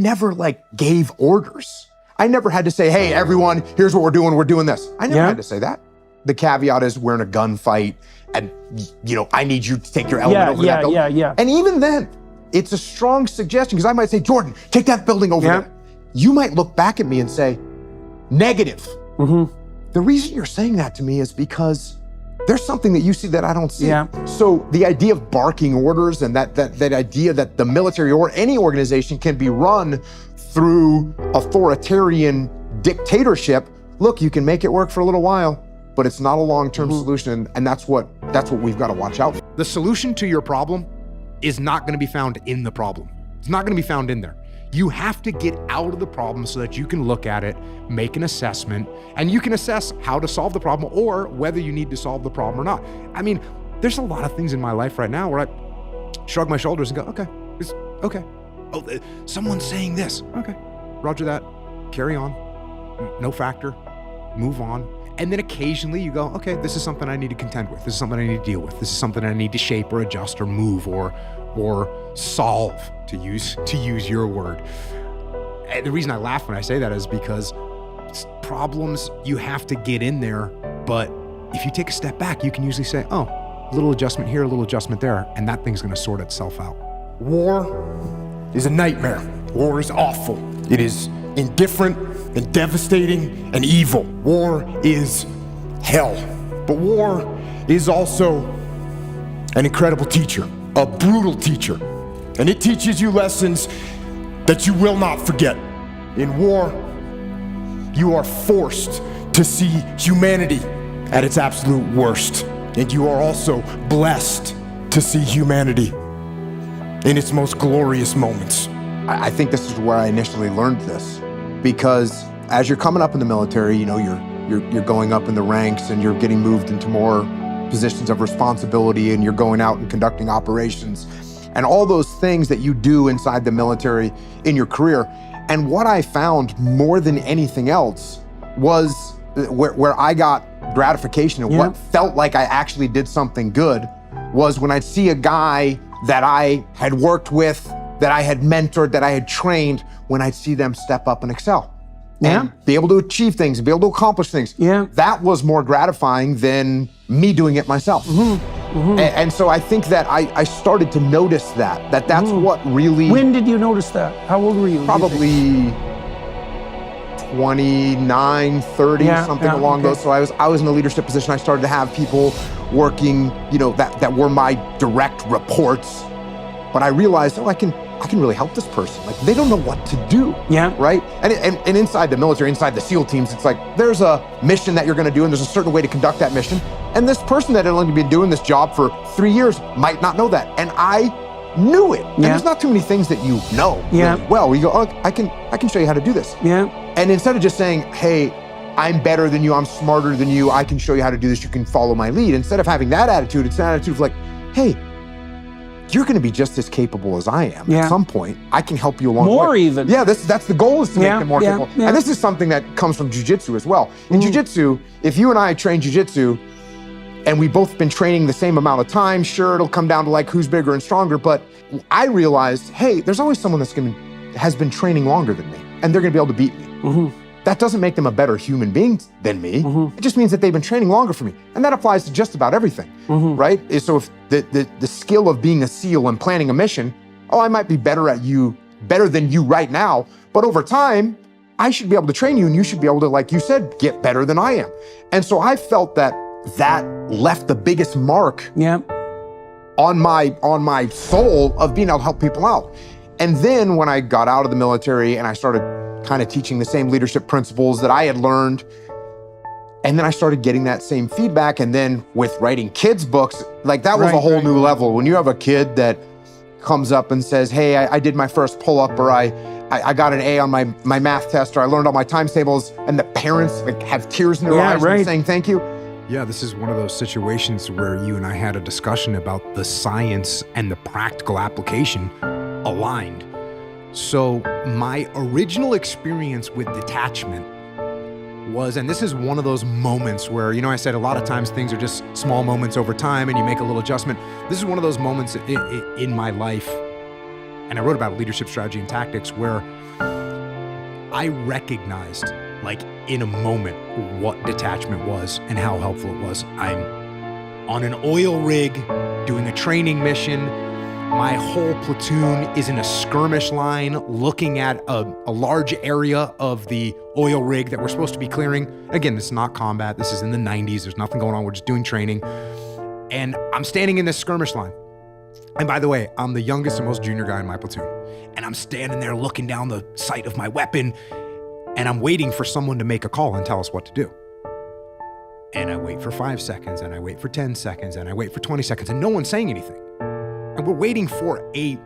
never like gave orders. I never had to say, hey, everyone, here's what we're doing this. I never had to say that. The caveat is we're in a gunfight and, you know, I need you to take your element over that building. Yeah. And even then, it's a strong suggestion because I might say, Jordan, take that building over there. You might look back at me and say, negative. The reason you're saying that to me is because there's something that you see that I don't see. So the idea of barking orders and that idea that the military or any organization can be run through authoritarian dictatorship, look, you can make it work for a little while, but it's not a long-term solution, and that's what we've got to watch out for. The solution to your problem is not going to be found in the problem. It's not going to be found in there. You have to get out of the problem so that you can look at it, make an assessment, and you can assess how to solve the problem or whether you need to solve the problem or not. I mean, there's a lot of things in my life right now where I shrug my shoulders and go, okay, it's okay. Oh, someone's saying this. Okay, roger that, carry on, no factor, move on. And then occasionally you go, okay, this is something I need to contend with. This is something I need to deal with. This is something I need to shape or adjust or move or solve, to use your word. And the reason I laugh when I say that is because problems, you have to get in there, but if you take a step back, you can usually say, oh, a little adjustment here, a little adjustment there, and that thing's gonna sort itself out. War is a nightmare. War is awful. It is indifferent and devastating and evil. War is hell. But war is also an incredible teacher, a brutal teacher. And it teaches you lessons that you will not forget. In war, you are forced to see humanity at its absolute worst. And you are also blessed to see humanity in its most glorious moments. I think this is where I initially learned this, because as you're coming up in the military, you know, you're going up in the ranks and you're getting moved into more positions of responsibility and you're going out and conducting operations and all those things that you do inside the military in your career. And what I found more than anything else was where I got gratification and what felt like I actually did something good was when I'd see a guy that I had worked with, that I had mentored, that I had trained, when I'd see them step up and excel. And be able to achieve things, and be able to accomplish things. That was more gratifying than me doing it myself. And so I think that I started to notice that's what really... When did you notice that? How old were you? Probably 29, 30, something along those. So I was in a leadership position. I started to have people working, you know, that were my direct reports. But I realized, oh, I can really help this person. Like, they don't know what to do, right? And inside the military, inside the SEAL teams, it's like, there's a mission that you're gonna do and there's a certain way to conduct that mission. And this person that had only been doing this job for 3 years might not know that. And I knew it. And there's not too many things that you know really well, where you go, oh, I can show you how to do this. And instead of just saying, hey, I'm better than you, I'm smarter than you, I can show you how to do this, you can follow my lead. Instead of having that attitude, it's an attitude of like, hey, you're going to be just as capable as I am at some point. I can help you along the way. More even. Yeah, that's the goal, is to make them more capable. And this is something that comes from jiu-jitsu as well. In jiu-jitsu, if you and I train jiu-jitsu and we've both been training the same amount of time, sure, it'll come down to like who's bigger and stronger, but I realized, hey, there's always someone has been training longer than me, and they're going to be able to beat me. That doesn't make them a better human being than me. It just means that they've been training longer for me. And that applies to just about everything, right? So if the skill of being a SEAL and planning a mission, oh, I might be better than you right now, but over time, I should be able to train you and you should be able to, like you said, get better than I am. And so I felt that left the biggest mark on my soul of being able to help people out. And then when I got out of the military and I started kind of teaching the same leadership principles that I had learned, and then I started getting that same feedback. And then with writing kids' books, like that was a whole new level. When you have a kid that comes up and says, hey, I did my first pull-up, or I got an A on my math test, or I learned all my times tables, and the parents like have tears in their eyes and saying thank you. Yeah, this is one of those situations where you and I had a discussion about the science and the practical application aligned. So my original experience with detachment was, and this is one of those moments where, you know, I said a lot of times things are just small moments over time and you make a little adjustment. This is one of those moments in my life, And I wrote about leadership strategy and tactics where I recognized, like in a moment, what detachment was and how helpful it was. I'm on an oil rig doing a training mission. My whole platoon is in a skirmish line looking at a large area of the oil rig that we're supposed to be clearing. Again, this is not combat. This is in the 90s. There's nothing going on. We're just doing training. And I'm standing in this skirmish line. And by the way, I'm the youngest and most junior guy in my platoon. And I'm standing there looking down the sight of my weapon, and I'm waiting for someone to make a call and tell us what to do. And I wait for 5 seconds, and I wait for 10 seconds, and I wait for 20 seconds, and no one's saying anything. And we're waiting for a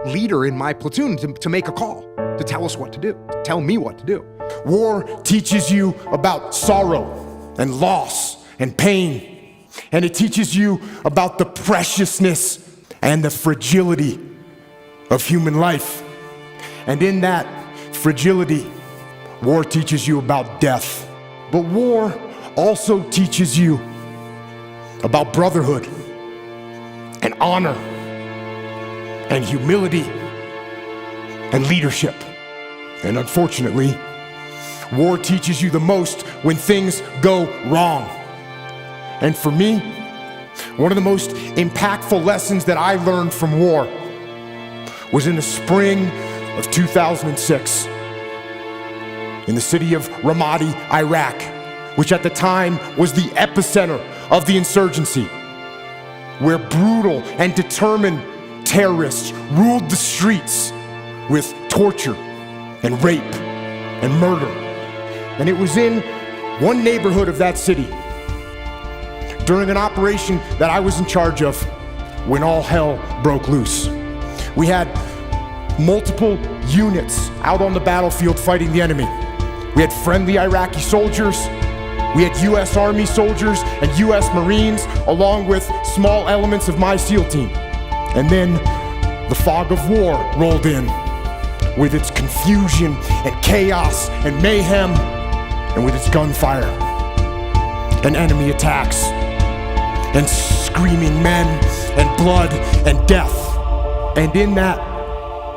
leader in my platoon to make a call, to tell us what to do, to tell me what to do. War teaches you about sorrow and loss and pain. And it teaches you about the preciousness and the fragility of human life. And in that fragility, war teaches you about death. But war also teaches you about brotherhood and honor and humility and leadership. And unfortunately, war teaches you the most when things go wrong. And for me, one of the most impactful lessons that I learned from war was in the spring of 2006 in the city of Ramadi, Iraq, which at the time was the epicenter of the insurgency, where brutal and determined terrorists ruled the streets with torture and rape and murder. And it was in one neighborhood of that city during an operation that I was in charge of when all hell broke loose. We had multiple units out on the battlefield fighting the enemy. We had friendly Iraqi soldiers, we had US Army soldiers and US Marines, along with small elements of my SEAL team. And then the fog of war rolled in with its confusion and chaos and mayhem, and with its gunfire and enemy attacks and screaming men and blood and death. And in that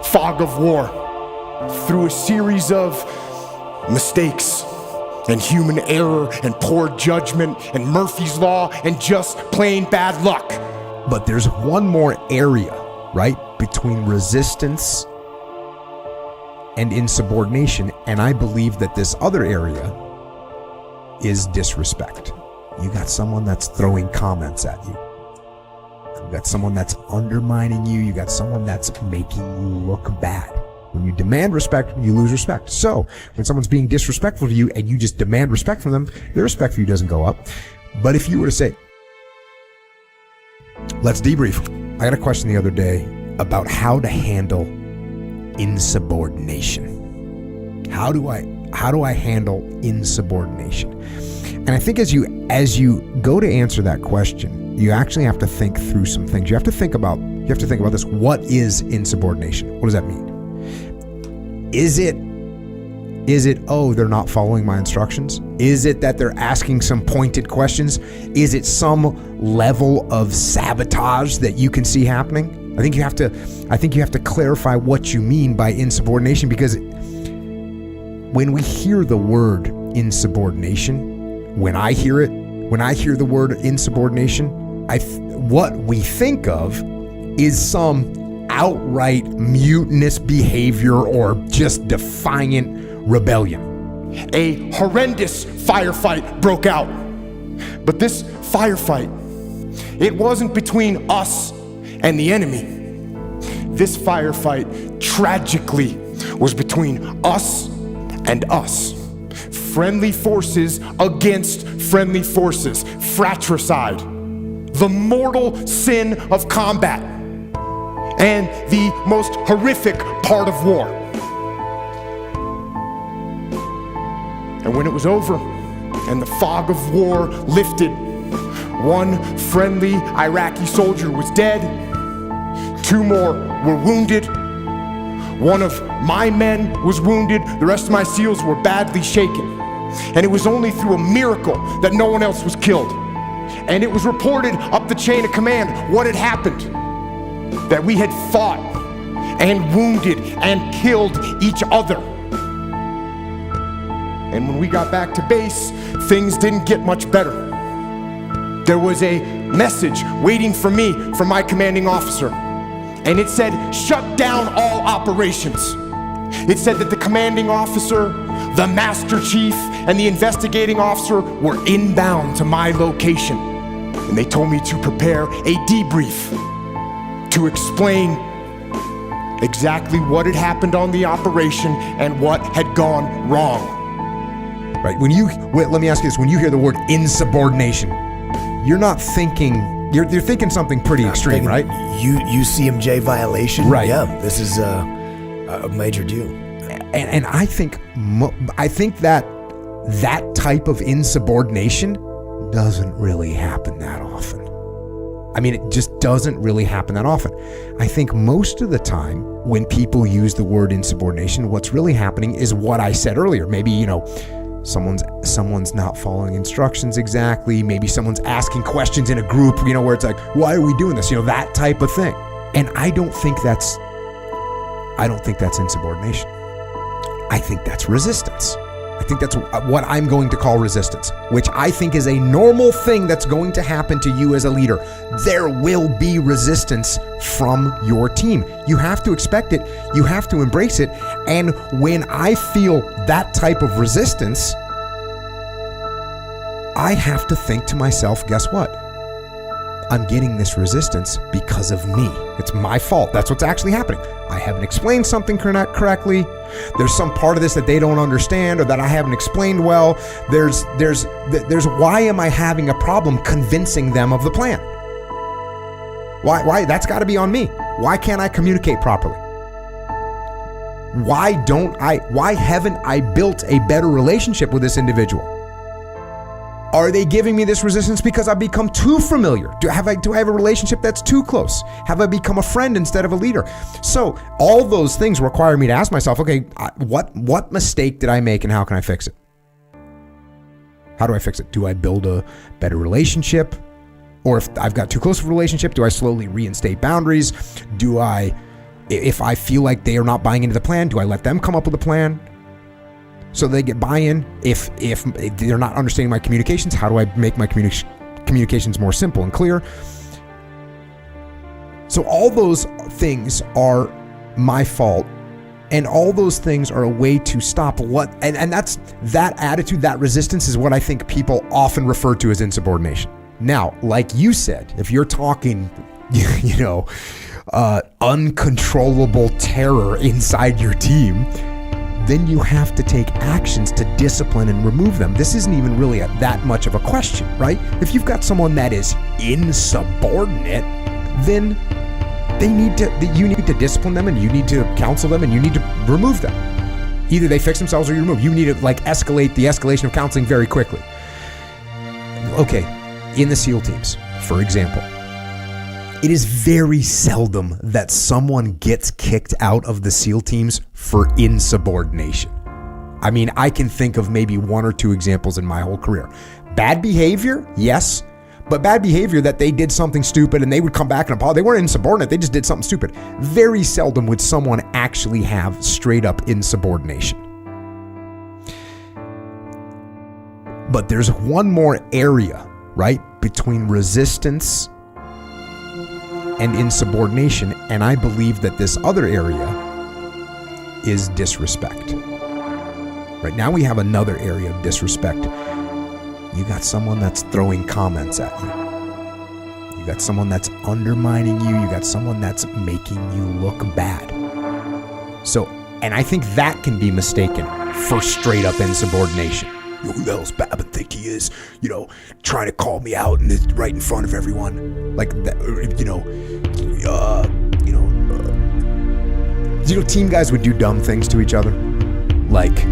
fog of war, through a series of mistakes and human error and poor judgment and Murphy's Law and just plain bad luck. But there's one more area, right, between resistance and insubordination, and I believe that this other area is disrespect. You got someone that's throwing comments at you. You got someone that's undermining you. You got someone that's making you look bad. When you demand respect, you lose respect. So when someone's being disrespectful to you and you just demand respect from them, their respect for you doesn't go up. But if you were to say, let's debrief. I got a question the other day about how to handle insubordination. How do I handle insubordination? And I think as you go to answer that question, you actually have to think through some things. You have to think about this. What is insubordination? What does that mean? Is it, oh, they're not following my instructions? Is it that they're asking some pointed questions? Is it some level of sabotage that you can see happening? I think you have to clarify what you mean by insubordination, because when we hear the word insubordination, when I hear the word insubordination, what we think of is some outright mutinous behavior or just defiant rebellion. A horrendous firefight broke out. But this firefight, it wasn't between us and the enemy. This firefight tragically was between us and us. Friendly forces against friendly forces. Fratricide. The mortal sin of combat. And the most horrific part of war. And when it was over and the fog of war lifted, one friendly Iraqi soldier was dead, 2 more were wounded, one of my men was wounded, the rest of my SEALs were badly shaken. And it was only through a miracle that no one else was killed. And it was reported up the chain of command what had happened. That we had fought and wounded and killed each other. And when we got back to base, things didn't get much better. There was a message waiting for me from my commanding officer, and it said, shut down all operations. It said that the commanding officer, the master chief, and the investigating officer were inbound to my location. And they told me to prepare a debrief to explain exactly what had happened on the operation and what had gone wrong. Right, let me ask you this, when you hear the word insubordination, you're not thinking, you're thinking something pretty extreme, right? UCMJ violation. Right. Yeah, this is a major deal. And I think that type of insubordination doesn't really happen that often. I mean, it just doesn't really happen that often. I think most of the time when people use the word insubordination, what's really happening is what I said earlier. Maybe, someone's not following instructions exactly. Maybe someone's asking questions in a group, where it's like, why are we doing this? That type of thing. And I don't think that's insubordination. I think that's resistance. I think that's what I'm going to call resistance, which I think is a normal thing that's going to happen to you as a leader. There will be resistance from your team. You have to expect it. You have to embrace it. And when I feel that type of resistance, I have to think to myself, guess what? I'm getting this resistance because of me. It's my fault. That's what's actually happening. I haven't explained something correctly. There's some part of this that they don't understand or that I haven't explained well. There's why am I having a problem convincing them of the plan? Why? That's got to be on me. Why can't I communicate properly? Why haven't I built a better relationship with this individual? Are they giving me this resistance because I've become too familiar? Do I have a relationship that's too close? Have I become a friend instead of a leader? So all those things require me to ask myself, okay, what mistake did I make and how can I fix it? How do I fix it? Do I build a better relationship? Or if I've got too close of a relationship, do I slowly reinstate boundaries? If I feel like they are not buying into the plan, do I let them come up with a plan so they get buy-in? If they're not understanding my communications, how do I make my communications more simple and clear? So all those things are my fault, and all those things are a way to stop and that's that attitude, that resistance is what I think people often refer to as insubordination. Now, like you said, if you're talking, uncontrollable terror inside your team, then you have to take actions to discipline and remove them. This isn't even really that much of a question, right? If you've got someone that is insubordinate, then you need to discipline them and you need to counsel them and you need to remove them. Either they fix themselves or you remove. You need to escalate the escalation of counseling very quickly. Okay, in the SEAL teams, for example, it is very seldom that someone gets kicked out of the SEAL teams for insubordination. I mean, I can think of maybe one or two examples in my whole career. Bad behavior, yes, but bad behavior that they did something stupid and they would come back and apologize. They weren't insubordinate, they just did something stupid. Very seldom would someone actually have straight up insubordination. But there's one more area, right, between resistance and insubordination, and I believe that this other area is disrespect. Right now we have another area of disrespect. You got someone that's throwing comments at you. You got someone that's undermining you. You got someone that's making you look bad. So, and I think that can be mistaken for straight up insubordination. Who the hell's Babin think he is? Trying to call me out and it's right in front of everyone. Like that, team guys would do dumb things to each other. Like,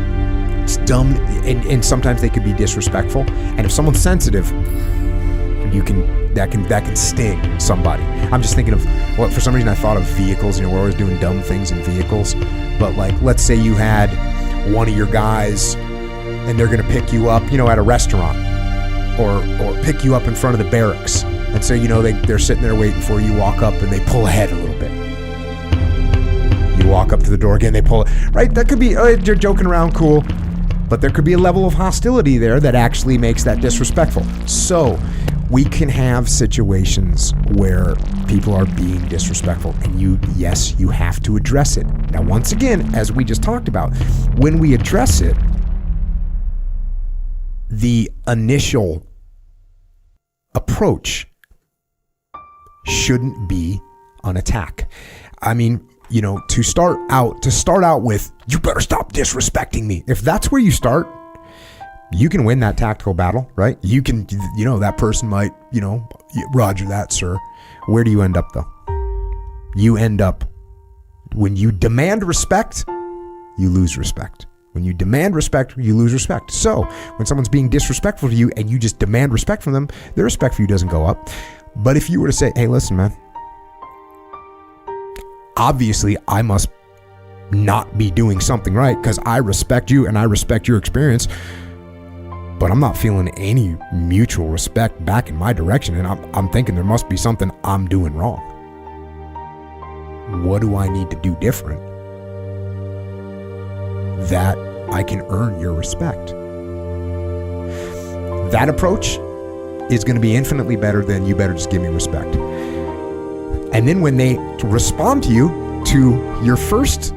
it's dumb, and sometimes they could be disrespectful. And if someone's sensitive, that can sting somebody. I'm just thinking of, for some reason I thought of vehicles. We're always doing dumb things in vehicles. But let's say you had one of your guys and they're going to pick you up, at a restaurant or pick you up in front of the barracks. And so, they're sitting there waiting for you, walk up and they pull ahead a little bit. You walk up to the door again, they pull it. Right? That could be, you're joking around, cool. But there could be a level of hostility there that actually makes that disrespectful. So we can have situations where people are being disrespectful, and you have to address it. Now, once again, as we just talked about, when we address it, the initial approach shouldn't be an attack. I mean, to start out with, you better stop disrespecting me. If that's where you start, you can win that tactical battle, right? You can, that person might, roger that, sir. Where do you end up though? You end up, when you demand respect, you lose respect. When you demand respect, you lose respect. So when someone's being disrespectful to you and you just demand respect from them, their respect for you doesn't go up. But if you were to say, hey, listen, man, obviously I must not be doing something right because I respect you and I respect your experience, but I'm not feeling any mutual respect back in my direction, and I'm thinking there must be something I'm doing wrong. What do I need to do different that I can earn your respect? That approach is going to be infinitely better than you better just give me respect. And then when they respond to you, to your first,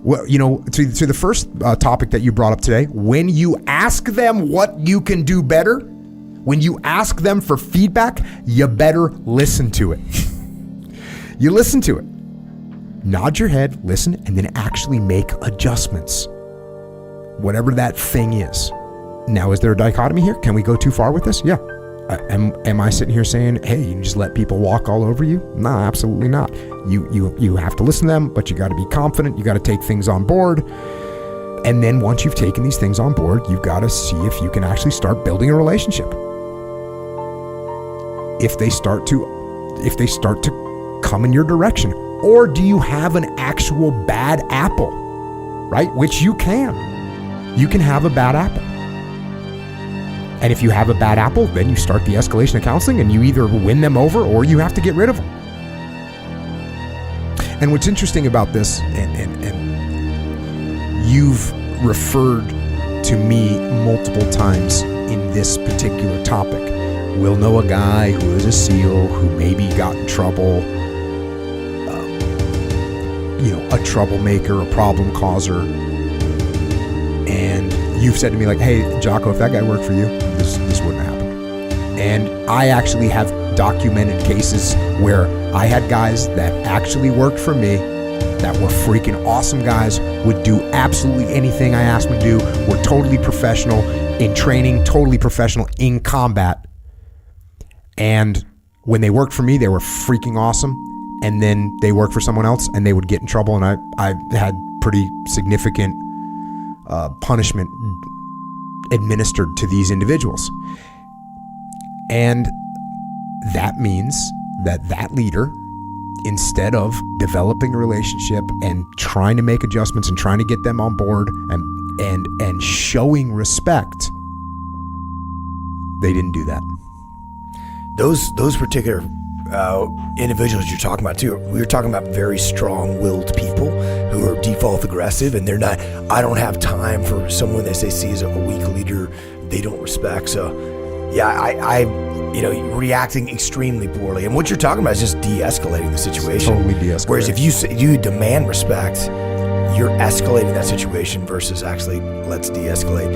to the first topic that you brought up today, when you ask them what you can do better, when you ask them for feedback, you better listen to it. You listen to it. Nod your head, listen, and then actually make adjustments. Whatever that thing is. Now, is there a dichotomy here? Can we go too far with this? Yeah. Am I sitting here saying, hey, you can just let people walk all over you? No, absolutely not. You have to listen to them, but you got to be confident. You got to take things on board. And then once you've taken these things on board, you've got to see if you can actually start building a relationship. If they start to come in your direction, or do you have an actual bad apple, right? Which you can have a bad apple. And if you have a bad apple, then you start the escalation of counseling and you either win them over or you have to get rid of them. And what's interesting about this, and you've referred to me multiple times in this particular topic. We'll know a guy who is a SEAL who maybe got in trouble, a troublemaker, a problem causer. And you've said to me like, hey, Jocko, if that guy worked for you, this wouldn't happen. And I actually have documented cases where I had guys that actually worked for me that were freaking awesome guys, would do absolutely anything I asked them to do, were totally professional in training, totally professional in combat. And when they worked for me, they were freaking awesome. And then they worked for someone else and they would get in trouble. And I had pretty significant punishment administered to these individuals. And that means that leader, instead of developing a relationship and trying to make adjustments and trying to get them on board and showing respect, they didn't do that. Those particular individuals you're talking about too, we were talking about very strong-willed people who are default aggressive, and they're not. I don't have time for someone that they see as a weak leader they don't respect. So, yeah, I reacting extremely poorly. And what you're talking about is just de-escalating the situation. Totally de-escalating. Whereas if you demand respect, you're escalating that situation versus actually let's de-escalate.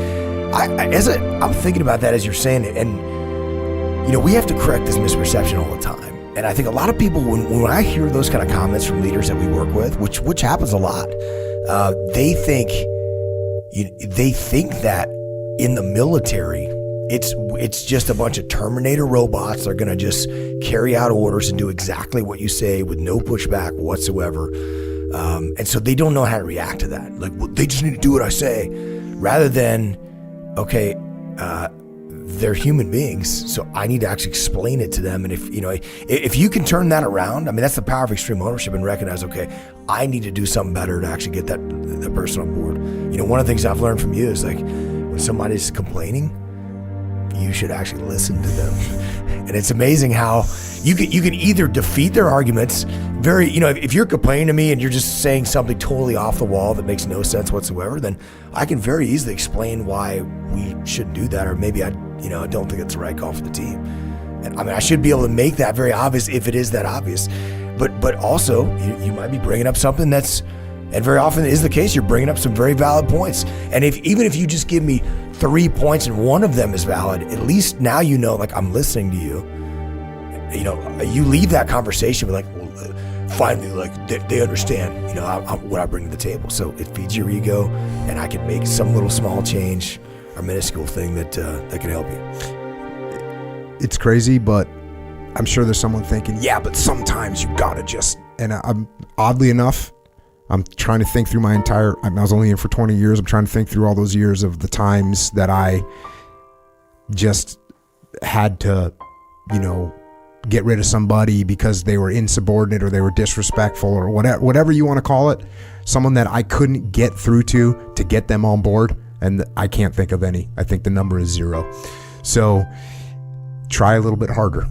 I'm thinking about that as you're saying it, and we have to correct this misperception all the time. And I think a lot of people, when I hear those kind of comments from leaders that we work with, which happens a lot, they think that in the military, it's just a bunch of Terminator robots that are going to just carry out orders and do exactly what you say with no pushback whatsoever. And so they don't know how to react to that. Like, well, they just need to do what I say, rather than, okay, they're human beings, so I need to actually explain it to them. And if you can turn that around, I mean, that's the power of extreme ownership, and recognize, okay, I need to do something better to actually get that person on board. One of the things I've learned from you is like, when somebody's complaining, you should actually listen to them. And it's amazing how you can either defeat their arguments if you're complaining to me and you're just saying something totally off the wall that makes no sense whatsoever, then I can very easily explain why we shouldn't do that, or maybe I don't think it's the right call for the team. And I should be able to make that very obvious if it is that obvious. But also, you might be bringing up something and very often is the case, you're bringing up some very valid points. And even if you just give me 3 points and one of them is valid, at least now like I'm listening to you. You leave that conversation with finally, they understand, what I bring to the table. So it feeds your ego, and I can make some little small change or minuscule thing that can help you. It's crazy, but I'm sure there's someone thinking, yeah, but sometimes you gotta just, and I'm oddly enough, I'm trying to think through I was only in for 20 years. I'm trying to think through all those years of the times that I just had to, get rid of somebody because they were insubordinate or they were disrespectful or whatever you want to call it. Someone that I couldn't get through to get them on board. And I can't think of any. I think the number is 0. So try a little bit harder.